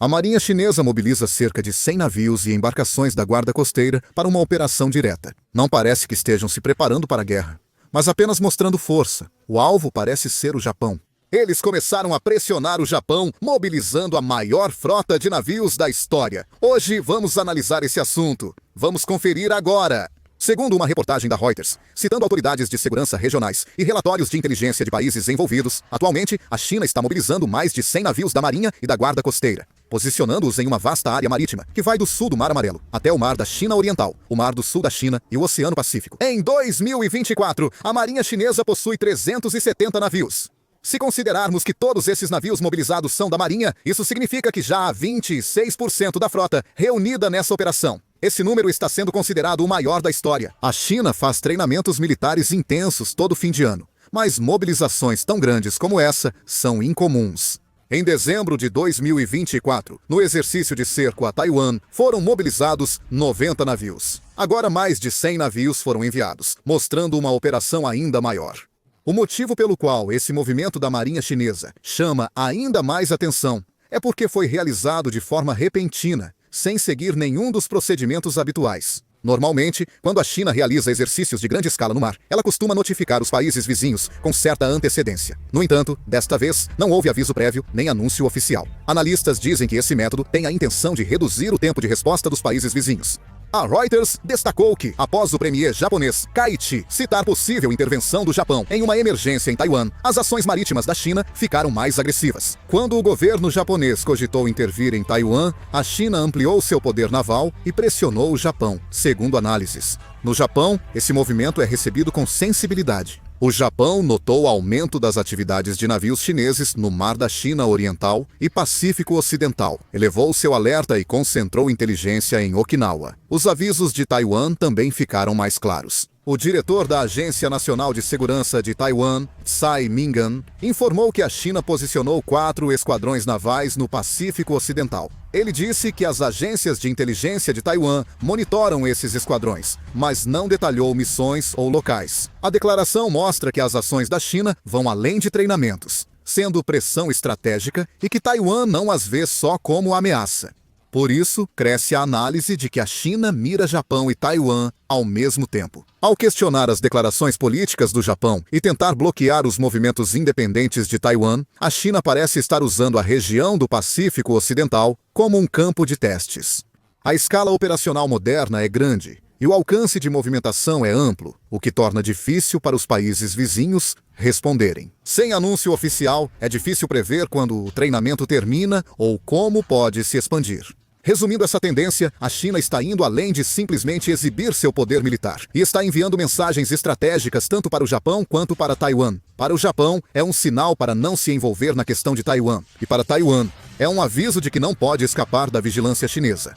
A Marinha Chinesa mobiliza cerca de 100 navios e embarcações da Guarda Costeira para uma operação direta. Não parece que estejam se preparando para a guerra, mas apenas mostrando força. O alvo parece ser o Japão. Eles começaram a pressionar o Japão, mobilizando a maior frota de navios da história. Hoje vamos analisar esse assunto. Vamos conferir agora. Segundo uma reportagem da Reuters, citando autoridades de segurança regionais e relatórios de inteligência de países envolvidos, atualmente a China está mobilizando mais de 100 navios da Marinha e da Guarda Costeira, posicionando-os em uma vasta área marítima, que vai do sul do Mar Amarelo até o Mar da China Oriental, o Mar do Sul da China e o Oceano Pacífico. Em 2024, a Marinha Chinesa possui 370 navios. Se considerarmos que todos esses navios mobilizados são da Marinha, isso significa que já há 26% da frota reunida nessa operação. Esse número está sendo considerado o maior da história. A China faz treinamentos militares intensos todo fim de ano, mas mobilizações tão grandes como essa são incomuns. Em dezembro de 2024, no exercício de cerco a Taiwan, foram mobilizados 90 navios. Agora mais de 100 navios foram enviados, mostrando uma operação ainda maior. O motivo pelo qual esse movimento da Marinha Chinesa chama ainda mais atenção é porque foi realizado de forma repentina, sem seguir nenhum dos procedimentos habituais. Normalmente, quando a China realiza exercícios de grande escala no mar, ela costuma notificar os países vizinhos com certa antecedência. No entanto, desta vez, não houve aviso prévio nem anúncio oficial. Analistas dizem que esse método tem a intenção de reduzir o tempo de resposta dos países vizinhos. A Reuters destacou que, após o premier japonês Kaichi citar possível intervenção do Japão em uma emergência em Taiwan, as ações marítimas da China ficaram mais agressivas. Quando o governo japonês cogitou intervir em Taiwan, a China ampliou seu poder naval e pressionou o Japão, segundo análises. No Japão, esse movimento é recebido com sensibilidade. O Japão notou o aumento das atividades de navios chineses no Mar da China Oriental e Pacífico Ocidental. Elevou seu alerta e concentrou inteligência em Okinawa. Os avisos de Taiwan também ficaram mais claros. O diretor da Agência Nacional de Segurança de Taiwan, Tsai Ming-an, informou que a China posicionou 4 esquadrões navais no Pacífico Ocidental. Ele disse que as agências de inteligência de Taiwan monitoram esses esquadrões, mas não detalhou missões ou locais. A declaração mostra que as ações da China vão além de treinamentos, sendo pressão estratégica e que Taiwan não as vê só como ameaça. Por isso, cresce a análise de que a China mira Japão e Taiwan ao mesmo tempo. Ao questionar as declarações políticas do Japão e tentar bloquear os movimentos independentes de Taiwan, a China parece estar usando a região do Pacífico Ocidental como um campo de testes. A escala operacional moderna é grande e o alcance de movimentação é amplo, o que torna difícil para os países vizinhos responderem. Sem anúncio oficial, é difícil prever quando o treinamento termina ou como pode se expandir. Resumindo essa tendência, a China está indo além de simplesmente exibir seu poder militar e está enviando mensagens estratégicas tanto para o Japão quanto para Taiwan. Para o Japão, é um sinal para não se envolver na questão de Taiwan, e para Taiwan, é um aviso de que não pode escapar da vigilância chinesa.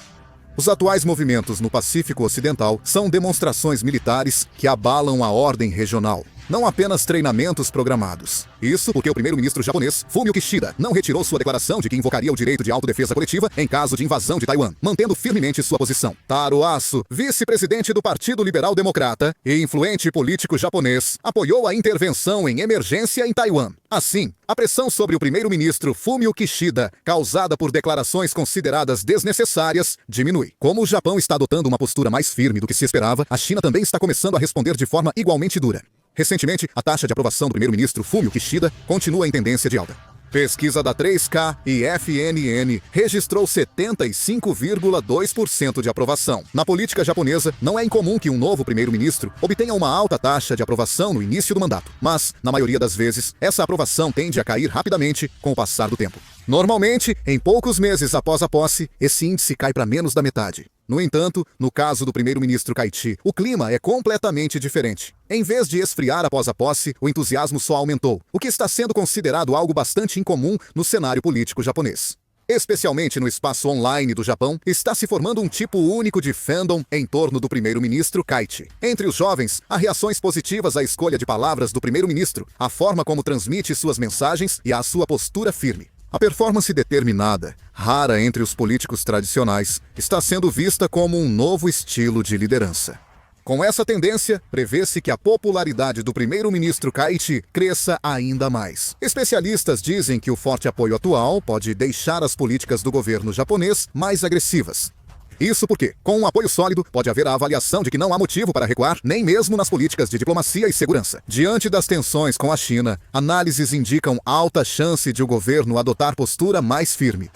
Os atuais movimentos no Pacífico Ocidental são demonstrações militares que abalam a ordem regional, não apenas treinamentos programados. Isso porque o primeiro-ministro japonês, Fumio Kishida, não retirou sua declaração de que invocaria o direito de autodefesa coletiva em caso de invasão de Taiwan, mantendo firmemente sua posição. Taro Aso, vice-presidente do Partido Liberal Democrata e influente político japonês, apoiou a intervenção em emergência em Taiwan. Assim, a pressão sobre o primeiro-ministro Fumio Kishida, causada por declarações consideradas desnecessárias, diminui. Como o Japão está adotando uma postura mais firme do que se esperava, a China também está começando a responder de forma igualmente dura. Recentemente, a taxa de aprovação do primeiro-ministro Fumio Kishida continua em tendência de alta. Pesquisa da 3K e FNN registrou 75,2% de aprovação. Na política japonesa, não é incomum que um novo primeiro-ministro obtenha uma alta taxa de aprovação no início do mandato. Mas, na maioria das vezes, essa aprovação tende a cair rapidamente com o passar do tempo. Normalmente, em poucos meses após a posse, esse índice cai para menos da metade. No entanto, no caso do primeiro-ministro Kaichi, o clima é completamente diferente. Em vez de esfriar após a posse, o entusiasmo só aumentou, o que está sendo considerado algo bastante incomum no cenário político japonês. Especialmente no espaço online do Japão, está se formando um tipo único de fandom em torno do primeiro-ministro Kaichi. Entre os jovens, há reações positivas à escolha de palavras do primeiro-ministro, à forma como transmite suas mensagens e à sua postura firme. A performance determinada, rara entre os políticos tradicionais, está sendo vista como um novo estilo de liderança. Com essa tendência, prevê-se que a popularidade do primeiro-ministro Kaichi cresça ainda mais. Especialistas dizem que o forte apoio atual pode deixar as políticas do governo japonês mais agressivas. Isso porque, com um apoio sólido, pode haver a avaliação de que não há motivo para recuar, nem mesmo nas políticas de diplomacia e segurança. Diante das tensões com a China, análises indicam alta chance de o governo adotar postura mais firme.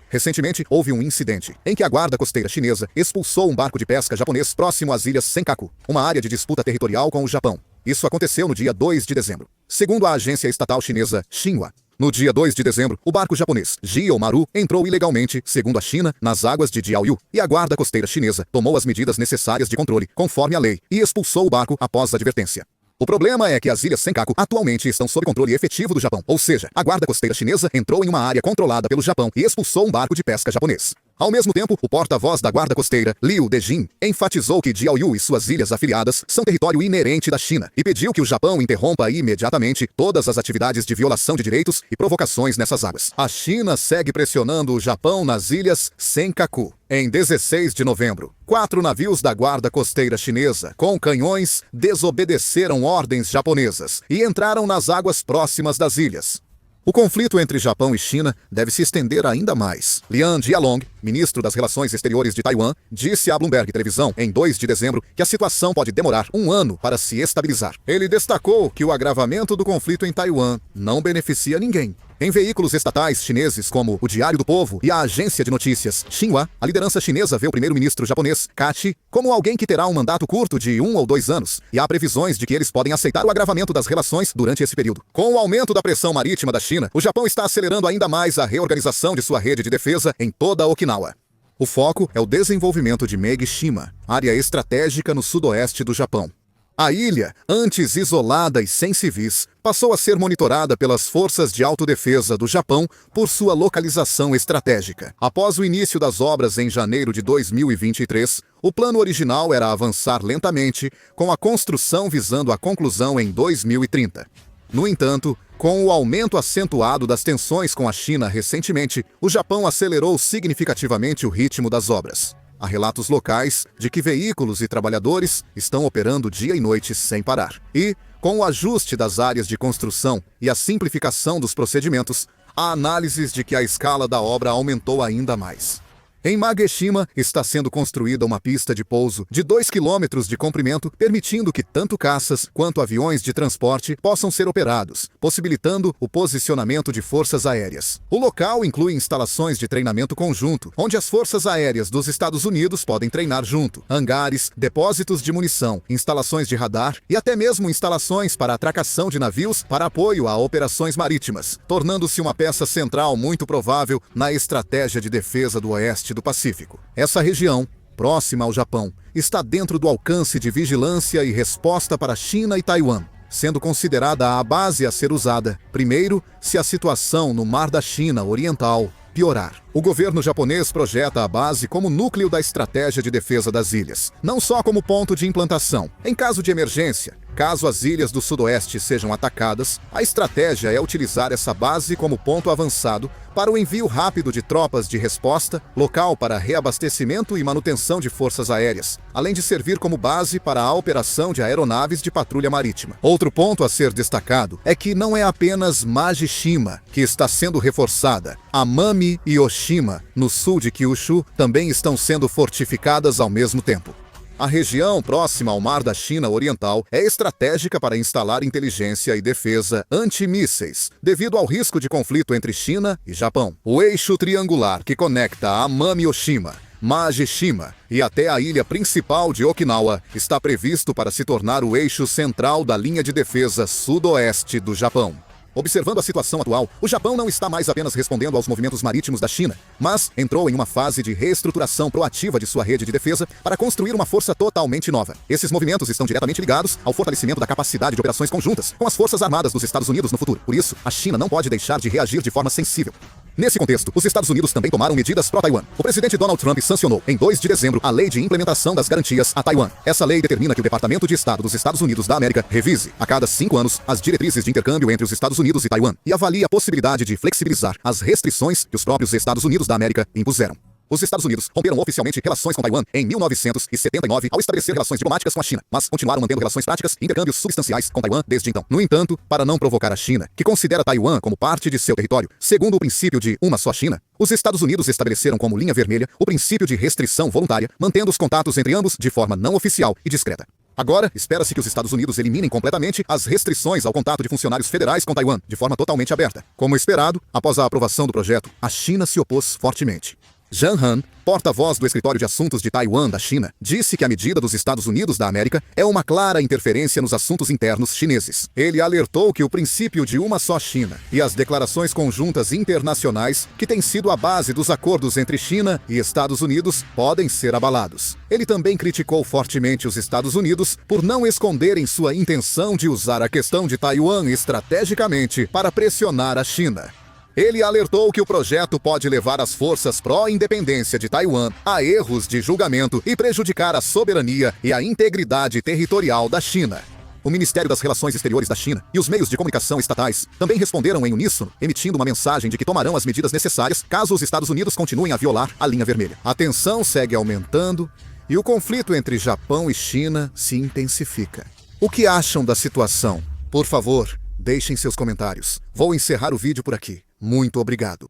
Recentemente, houve um incidente em que a guarda costeira chinesa expulsou um barco de pesca japonês próximo às ilhas Senkaku, uma área de disputa territorial com o Japão. Isso aconteceu no dia 2 de dezembro. Segundo a agência estatal chinesa Xinhua, no dia 2 de dezembro, o barco japonês Jiu-Maru entrou ilegalmente, segundo a China, nas águas de Diaoyu, e a guarda costeira chinesa tomou as medidas necessárias de controle, conforme a lei, e expulsou o barco após advertência. O problema é que as ilhas Senkaku atualmente estão sob controle efetivo do Japão, ou seja, a guarda costeira chinesa entrou em uma área controlada pelo Japão e expulsou um barco de pesca japonês. Ao mesmo tempo, o porta-voz da guarda costeira, Liu Dejin, enfatizou que Diaoyu e suas ilhas afiliadas são território inerente da China e pediu que o Japão interrompa imediatamente todas as atividades de violação de direitos e provocações nessas águas. A China segue pressionando o Japão nas ilhas Senkaku. Em 16 de novembro, 4 navios da guarda costeira chinesa, com canhões, desobedeceram ordens japonesas e entraram nas águas próximas das ilhas. O conflito entre Japão e China deve se estender ainda mais. Lian Jialong, ministro das Relações Exteriores de Taiwan, disse à Bloomberg Televisão, em 2 de dezembro, que a situação pode demorar um ano para se estabilizar. Ele destacou que o agravamento do conflito em Taiwan não beneficia ninguém. Em veículos estatais chineses como o Diário do Povo e a agência de notícias Xinhua, a liderança chinesa vê o primeiro-ministro japonês, Kaichi, como alguém que terá um mandato curto de 1 ou 2 anos, e há previsões de que eles podem aceitar o agravamento das relações durante esse período. Com o aumento da pressão marítima da China, o Japão está acelerando ainda mais a reorganização de sua rede de defesa em toda Okinawa. O foco é o desenvolvimento de Megishima, área estratégica no sudoeste do Japão. A ilha, antes isolada e sem civis, passou a ser monitorada pelas forças de autodefesa do Japão por sua localização estratégica. Após o início das obras em janeiro de 2023, o plano original era avançar lentamente, com a construção visando a conclusão em 2030. No entanto, com o aumento acentuado das tensões com a China recentemente, o Japão acelerou significativamente o ritmo das obras. Há relatos locais de que veículos e trabalhadores estão operando dia e noite sem parar. E, com o ajuste das áreas de construção e a simplificação dos procedimentos, há análises de que a escala da obra aumentou ainda mais. Em Mageshima, está sendo construída uma pista de pouso de 2 km de comprimento, permitindo que tanto caças quanto aviões de transporte possam ser operados, possibilitando o posicionamento de forças aéreas. O local inclui instalações de treinamento conjunto, onde as forças aéreas dos Estados Unidos podem treinar junto, hangares, depósitos de munição, instalações de radar e até mesmo instalações para atracação de navios para apoio a operações marítimas, tornando-se uma peça central muito provável na estratégia de defesa do oeste do Pacífico. Essa região, próxima ao Japão, está dentro do alcance de vigilância e resposta para China e Taiwan, sendo considerada a base a ser usada, primeiro, se a situação no Mar da China Oriental piorar. O governo japonês projeta a base como núcleo da estratégia de defesa das ilhas, não só como ponto de implantação. Em caso de emergência, caso as ilhas do sudoeste sejam atacadas, a estratégia é utilizar essa base como ponto avançado para o envio rápido de tropas de resposta, local para reabastecimento e manutenção de forças aéreas, além de servir como base para a operação de aeronaves de patrulha marítima. Outro ponto a ser destacado é que não é apenas Mageshima que está sendo reforçada. Amami e Oshima, no sul de Kyushu, também estão sendo fortificadas ao mesmo tempo. A região próxima ao Mar da China Oriental é estratégica para instalar inteligência e defesa antimísseis, devido ao risco de conflito entre China e Japão. O eixo triangular que conecta Amami-Oshima, Mageshima e até a ilha principal de Okinawa está previsto para se tornar o eixo central da linha de defesa sudoeste do Japão. Observando a situação atual, o Japão não está mais apenas respondendo aos movimentos marítimos da China, mas entrou em uma fase de reestruturação proativa de sua rede de defesa para construir uma força totalmente nova. Esses movimentos estão diretamente ligados ao fortalecimento da capacidade de operações conjuntas com as Forças Armadas dos Estados Unidos no futuro. Por isso, a China não pode deixar de reagir de forma sensível. Nesse contexto, os Estados Unidos também tomaram medidas pró-Taiwan. O presidente Donald Trump sancionou, em 2 de dezembro, a Lei de Implementação das Garantias a Taiwan. Essa lei determina que o Departamento de Estado dos Estados Unidos da América revise, a cada 5 anos, as diretrizes de intercâmbio entre os Estados Unidos e Taiwan e avalie a possibilidade de flexibilizar as restrições que os próprios Estados Unidos da América impuseram. Os Estados Unidos romperam oficialmente relações com Taiwan em 1979 ao estabelecer relações diplomáticas com a China, mas continuaram mantendo relações práticas e intercâmbios substanciais com Taiwan desde então. No entanto, para não provocar a China, que considera Taiwan como parte de seu território, segundo o princípio de uma só China, os Estados Unidos estabeleceram como linha vermelha o princípio de restrição voluntária, mantendo os contatos entre ambos de forma não oficial e discreta. Agora, espera-se que os Estados Unidos eliminem completamente as restrições ao contato de funcionários federais com Taiwan, de forma totalmente aberta. Como esperado, após a aprovação do projeto, a China se opôs fortemente. Zhang Han, porta-voz do Escritório de Assuntos de Taiwan da China, disse que a medida dos Estados Unidos da América é uma clara interferência nos assuntos internos chineses. Ele alertou que o princípio de uma só China e as declarações conjuntas internacionais, que têm sido a base dos acordos entre China e Estados Unidos, podem ser abalados. Ele também criticou fortemente os Estados Unidos por não esconderem sua intenção de usar a questão de Taiwan estrategicamente para pressionar a China. Ele alertou que o projeto pode levar as forças pró-independência de Taiwan a erros de julgamento e prejudicar a soberania e a integridade territorial da China. O Ministério das Relações Exteriores da China e os meios de comunicação estatais também responderam em uníssono, emitindo uma mensagem de que tomarão as medidas necessárias caso os Estados Unidos continuem a violar a linha vermelha. A tensão segue aumentando e o conflito entre Japão e China se intensifica. O que acham da situação? Por favor, deixem seus comentários. Vou encerrar o vídeo por aqui. Muito obrigado.